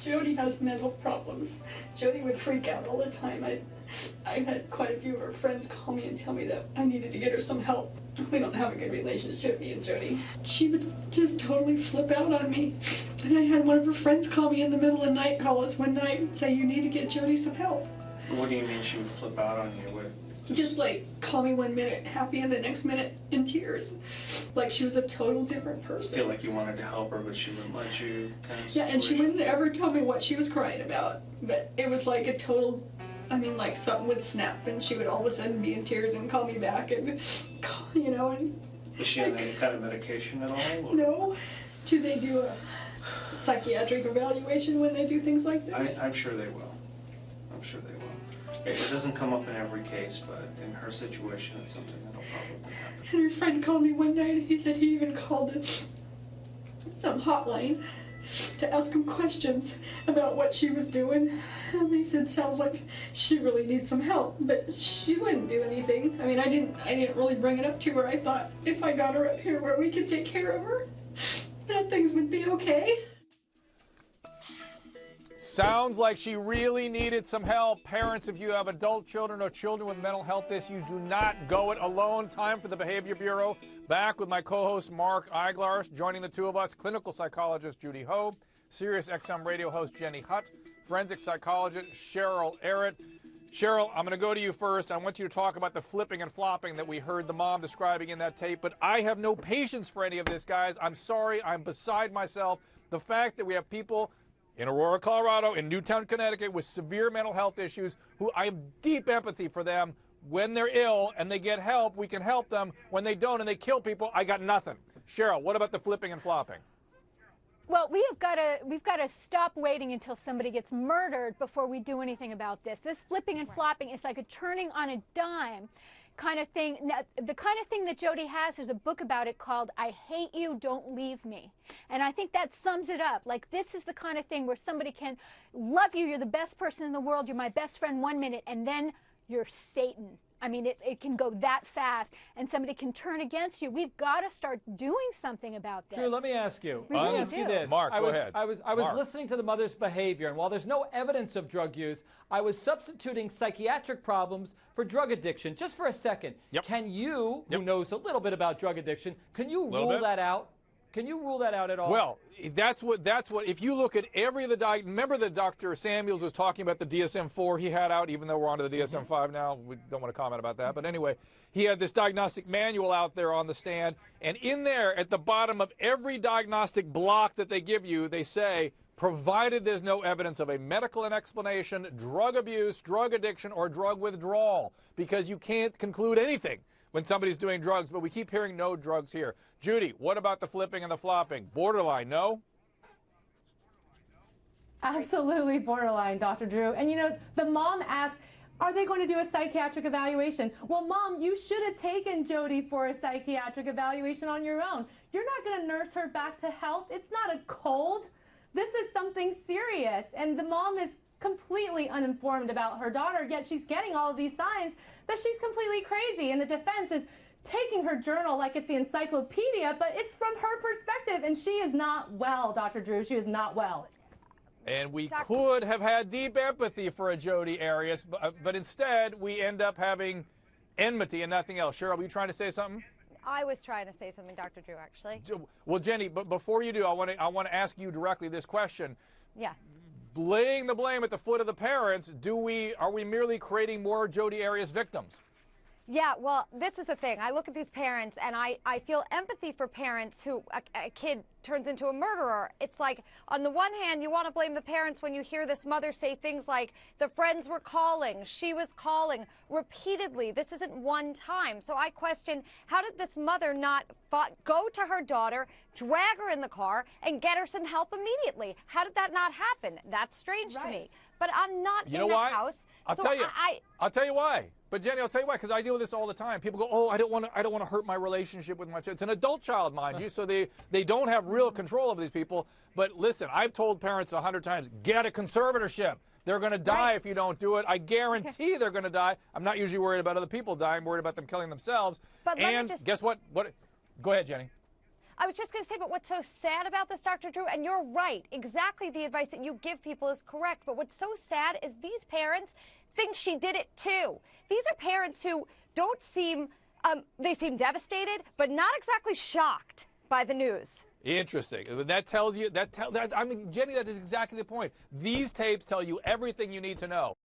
Jodi has mental problems. Jodi would freak out all the time. I've had quite a few of her friends call me and tell me that I needed to get her some help. We don't have a good relationship, me and Jodi. She would just totally flip out on me. And I had one of her friends call me in the middle of the night, call us one night and say, you need to get Jodi some help. What do you mean she would flip out on you? Just like call me 1 minute happy and the next minute in tears. Like she was a total different person. Feel like you wanted to help her, but she wouldn't let you, kind of situation. Yeah, and she wouldn't ever tell me what she was crying about. But it was like a total, I mean, like something would snap and she would all of a sudden be in tears and call me back and, you know. And is she on any kind of medication at all? Or? No. Do they do a psychiatric evaluation when they do things like this? I'm sure they will. I'm sure they will. It doesn't come up in every case, but in her situation, it's something that'll probably happen. And her friend called me one night and he said he even called some hotline to ask him questions about what she was doing. And they said, sounds like she really needs some help, but she wouldn't do anything. I mean, I didn't really bring it up to her. I thought if I got her up here where we could take care of her, that things would be okay. Sounds like she really needed some help. Parents, if you have adult children or children with mental health issues, do not go it alone. Time for the Behavior Bureau. Back with my co-host, Mark Eiglars. Joining the two of us, clinical psychologist Judy Ho, Sirius XM radio host Jenny Hutt, forensic psychologist Cheryl Arrett. Cheryl, I'm going to go to you first. I want you to talk about the flipping and flopping that we heard the mom describing in that tape, but I have no patience for any of this, guys. I'm sorry. I'm beside myself. The fact that we have people in Aurora, Colorado, in Newtown, Connecticut, with severe mental health issues, who I have deep empathy for them. When they're ill and they get help, we can help them. When they don't and they kill people, I got nothing. Cheryl, what about the flipping and flopping? Well, we've got to stop waiting until somebody gets murdered before we do anything about this. This flipping and flopping is like a turning on a dime kind of thing. Now, the kind of thing that Jodi has, there's a book about it called I Hate You, Don't Leave Me. And I think that sums it up. Like, this is the kind of thing where somebody can love you, you're the best person in the world, you're my best friend 1 minute, and then you're Satan. I mean, it can go that fast, and somebody can turn against you. We've got to start doing something about this. Drew, let me ask you. We really ask do. you this. Mark, go ahead. I was Mark. listening to the mother's behavior, and while there's no evidence of drug use, I was substituting psychiatric problems for drug addiction. Just for a second, can you, who knows a little bit about drug addiction, can you rule that out? Can you rule that out at all? Well, that's what, if you look at every of the, remember that Dr. Samuels was talking about the DSM-4 he had out, even though we're on to the DSM-5 now. We don't want to comment about that. But anyway, he had this diagnostic manual out there on the stand. And in there, at the bottom of every diagnostic block that they give you, they say, provided there's no evidence of a medical explanation, drug abuse, drug addiction, or drug withdrawal, because you can't conclude anything when somebody's doing drugs, but we keep hearing no drugs here. Judy, what about the flipping and the flopping? Borderline, no? Absolutely borderline, Dr. Drew. And you know, the mom asked, are they going to do a psychiatric evaluation? Well, Mom, you should have taken Jodi for a psychiatric evaluation on your own. You're not going to nurse her back to health. It's not a cold. This is something serious. And the mom is completely uninformed about her daughter, yet she's getting all of these signs that she's completely crazy. And the defense is taking her journal like it's the encyclopedia, but it's from her perspective, and she is not well, Dr. Drew. She is not well. And we could have had deep empathy for a Jodi Arias, but instead we end up having enmity and nothing else. Cheryl, were you trying to say something? I was trying to say something, Dr. Drew, actually. Well, Jenny, but before you do, I want to ask you directly this question. Yeah. Laying the blame at the foot of the parents, are we merely creating more Jodi Arias victims? Yeah, well, this is the thing. I look at these parents, and I feel empathy for parents who a kid turns into a murderer. It's like, on the one hand, you want to blame the parents when you hear this mother say things like, the friends were calling, she was calling, repeatedly. This isn't one time. So I question, how did this mother not go to her daughter, drag her in the car, and get her some help immediately? How did that not happen? That's strange to me. But I'm not in the house. I'll tell you why. But Jenny, I'll tell you why, because I deal with this all the time. People go, oh, I don't want to hurt my relationship with my child. It's an adult child, mind you, so they don't have real control of these people. But listen, I've told parents 100 times, get a conservatorship. They're going to die if you don't do it. I guarantee they're going to die. I'm not usually worried about other people dying. I'm worried about them killing themselves. But and guess what? Go ahead, Jenny. I was just going to say, but what's so sad about this, Dr. Drew, and you're right, exactly the advice that you give people is correct, but what's so sad is these parents think she did it too. These are parents who don't seem, they seem devastated, but not exactly shocked by the news. Interesting. That tells you, I mean, Jenny, that is exactly the point. These tapes tell you everything you need to know.